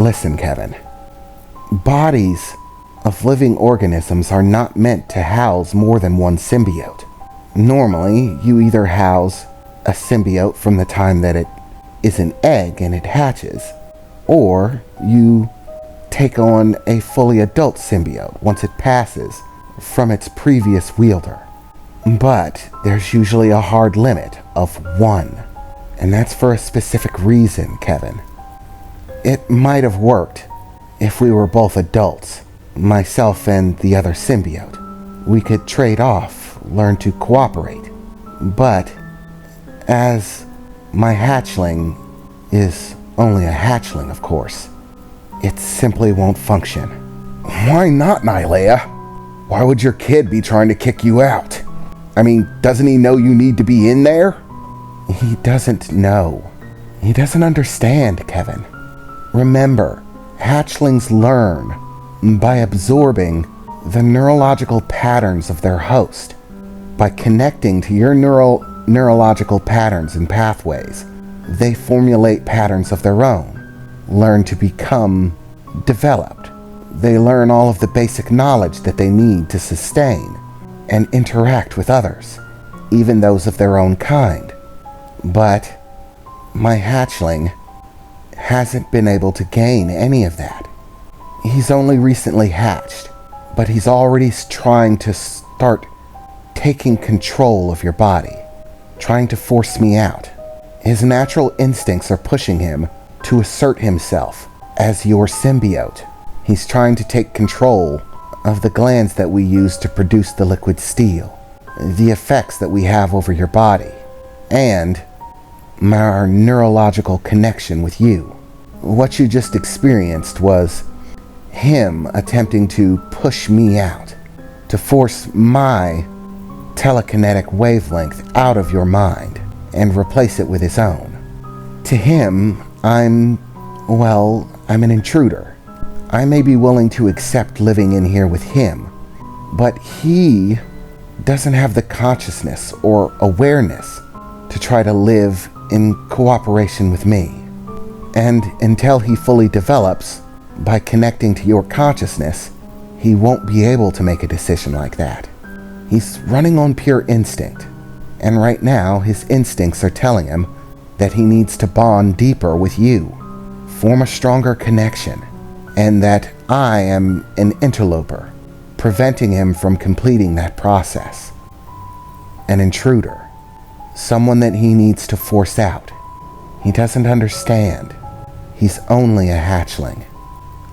Listen, Keven. Bodies of living organisms are not meant to house more than one symbiote. Normally, you either house a symbiote from the time that it is an egg and it hatches, or you take on a fully adult symbiote once it passes from its previous wielder. But there's usually a hard limit of one, and that's for a specific reason, Keven. It might have worked if we were both adults, myself and the other symbiote. We could trade off, learn to cooperate. But as my hatchling is only a hatchling, of course, it simply won't function. Why not, Nylea? Why would your kid be trying to kick you out? I mean, doesn't he know you need to be in there? He doesn't know. He doesn't understand, Keven. Remember, hatchlings learn by absorbing the neurological patterns of their host. By connecting to your neurological patterns and pathways, they formulate patterns of their own, learn to become developed. They learn all of the basic knowledge that they need to sustain and interact with others, even those of their own kind. But my hatchling hasn't been able to gain any of that. He's only recently hatched, but he's already trying to start taking control of your body, trying to force me out. His natural instincts are pushing him to assert himself as your symbiote. He's trying to take control of the glands that we use to produce the liquid steel, the effects that we have over your body, and our neurological connection with you. What you just experienced was him attempting to push me out, to force my telekinetic wavelength out of your mind and replace it with his own. To him, I'm an intruder. I may be willing to accept living in here with him, but he doesn't have the consciousness or awareness to try to live in cooperation with me. And until he fully develops, by connecting to your consciousness, he won't be able to make a decision like that. He's running on pure instinct, and right now his instincts are telling him that he needs to bond deeper with you, form a stronger connection, and that I am an interloper, preventing him from completing that process. An intruder, someone that he needs to force out. He doesn't understand. He's only a hatchling.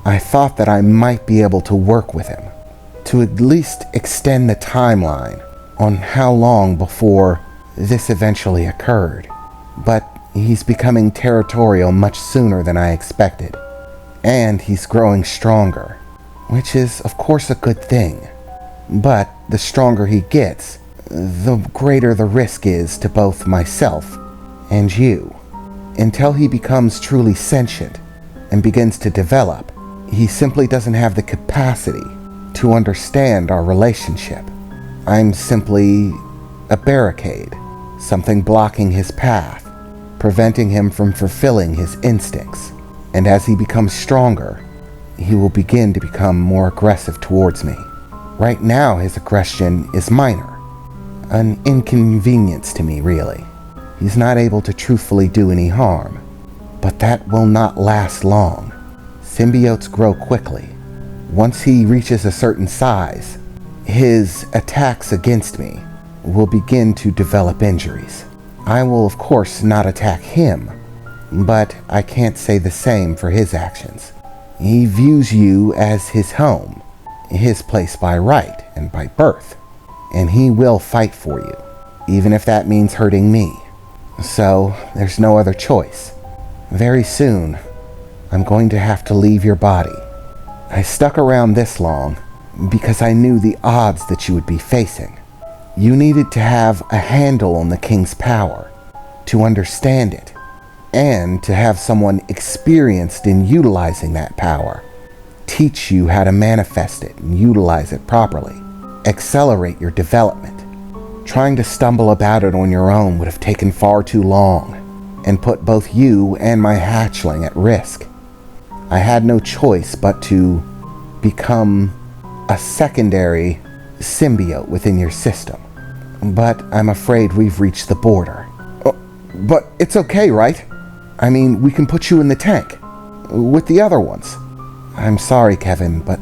I thought that I might be able to work with him, to at least extend the timeline on how long before this eventually occurred. But he's becoming territorial much sooner than I expected. And he's growing stronger, which is of course a good thing. But the stronger he gets, the greater the risk is to both myself and you. Until he becomes truly sentient and begins to develop, he simply doesn't have the capacity to understand our relationship. I'm simply a barricade, something blocking his path, preventing him from fulfilling his instincts. And as he becomes stronger, he will begin to become more aggressive towards me. Right now, his aggression is minor, an inconvenience to me, really. He's not able to truthfully do any harm, but that will not last long. Symbiotes grow quickly. Once he reaches a certain size, his attacks against me will begin to develop injuries. I will, of course, not attack him, but I can't say the same for his actions. He views you as his home, his place by right and by birth, and he will fight for you, even if that means hurting me. So, there's no other choice. Very soon, I'm going to have to leave your body. I stuck around this long because I knew the odds that you would be facing. You needed to have a handle on the king's power, to understand it, and to have someone experienced in utilizing that power teach you how to manifest it and utilize it properly, accelerate your development. Trying to stumble about it on your own would have taken far too long and put both you and my hatchling at risk. I had no choice but to become a secondary symbiote within your system. But I'm afraid we've reached the border. But it's okay, right? I mean, we can put you in the tank with the other ones. I'm sorry, Keven, but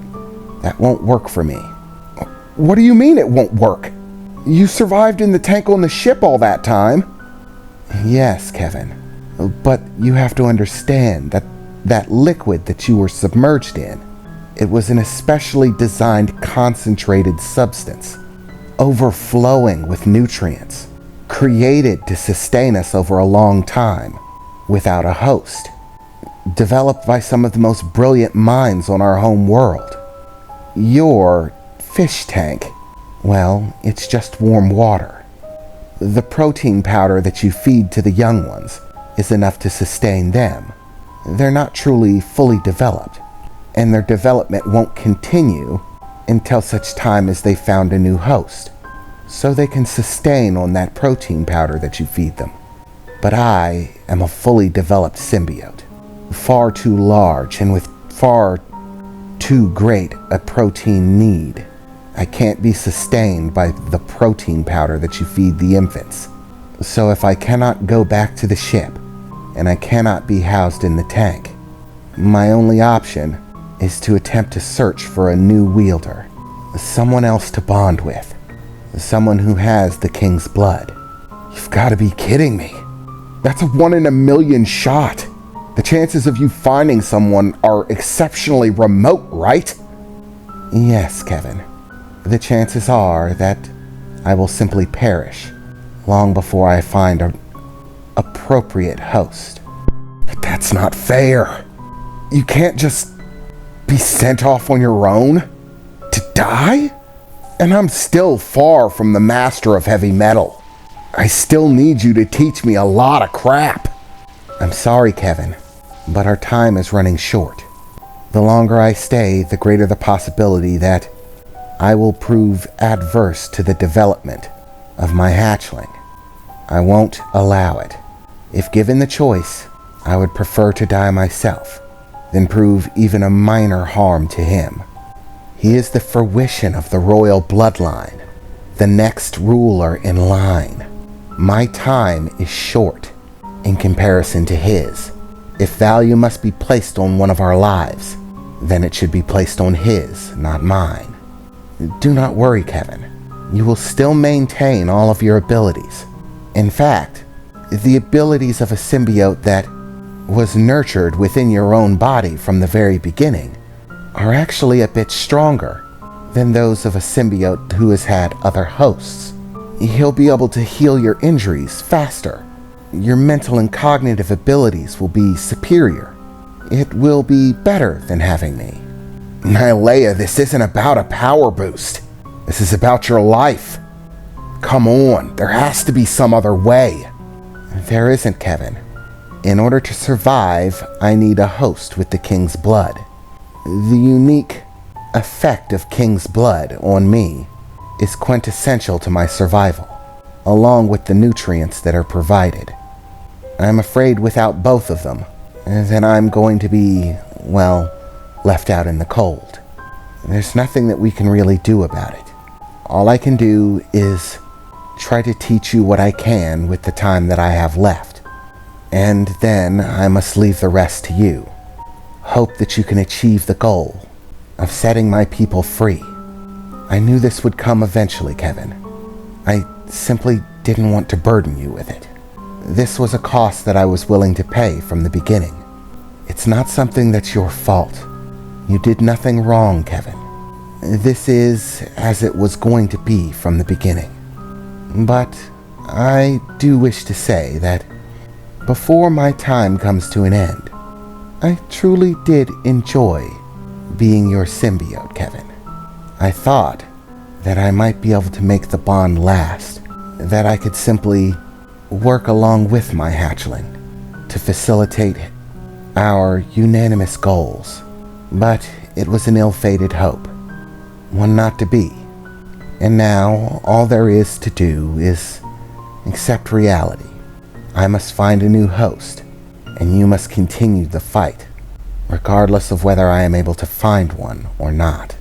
that won't work for me. What do you mean it won't work? You survived in the tank on the ship all that time. Yes, Keven, but you have to understand that liquid that you were submerged in, it was an especially designed concentrated substance, overflowing with nutrients, created to sustain us over a long time, without a host, developed by some of the most brilliant minds on our home world. Your fish tank, well, it's just warm water. The protein powder that you feed to the young ones is enough to sustain them. They're not truly fully developed, and their development won't continue until such time as they found a new host, so they can sustain on that protein powder that you feed them. But I am a fully developed symbiote, far too large and with far too great a protein need. I can't be sustained by the protein powder that you feed the infants. So if I cannot go back to the ship, and I cannot be housed in the tank, my only option is to attempt to search for a new wielder, someone else to bond with, someone who has the king's blood. You've got to be kidding me. That's a 1 in a million shot. The chances of you finding someone are exceptionally remote, right? Yes, Keven. The chances are that I will simply perish long before I find an appropriate host. But that's not fair. You can't just be sent off on your own to die? And I'm still far from the master of heavy metal. I still need you to teach me a lot of crap. I'm sorry, Keven, but our time is running short. The longer I stay, the greater the possibility that I will prove adverse to the development of my hatchling. I won't allow it. If given the choice, I would prefer to die myself than prove even a minor harm to him. He is the fruition of the royal bloodline, the next ruler in line. My time is short in comparison to his. If value must be placed on one of our lives, then it should be placed on his, not mine. Do not worry, Keven. You will still maintain all of your abilities. In fact, the abilities of a symbiote that was nurtured within your own body from the very beginning are actually a bit stronger than those of a symbiote who has had other hosts. He'll be able to heal your injuries faster. Your mental and cognitive abilities will be superior. It will be better than having me. Nylea, this isn't about a power boost. This is about your life. Come on, there has to be some other way. There isn't, Keven. In order to survive, I need a host with the king's blood. The unique effect of king's blood on me is quintessential to my survival, along with the nutrients that are provided. I'm afraid without both of them, then I'm going to be, well, left out in the cold. There's nothing that we can really do about it. All I can do is try to teach you what I can with the time that I have left. And then I must leave the rest to you. Hope that you can achieve the goal of setting my people free. I knew this would come eventually, Keven. I simply didn't want to burden you with it. This was a cost that I was willing to pay from the beginning. It's not something that's your fault. You did nothing wrong, Keven. This is as it was going to be from the beginning. But I do wish to say that before my time comes to an end, I truly did enjoy being your symbiote, Keven. I thought that I might be able to make the bond last, that I could simply work along with my hatchling to facilitate our unanimous goals. But it was an ill-fated hope, one not to be. And now all there is to do is accept reality. I must find a new host, and you must continue the fight regardless of whether I am able to find one or not.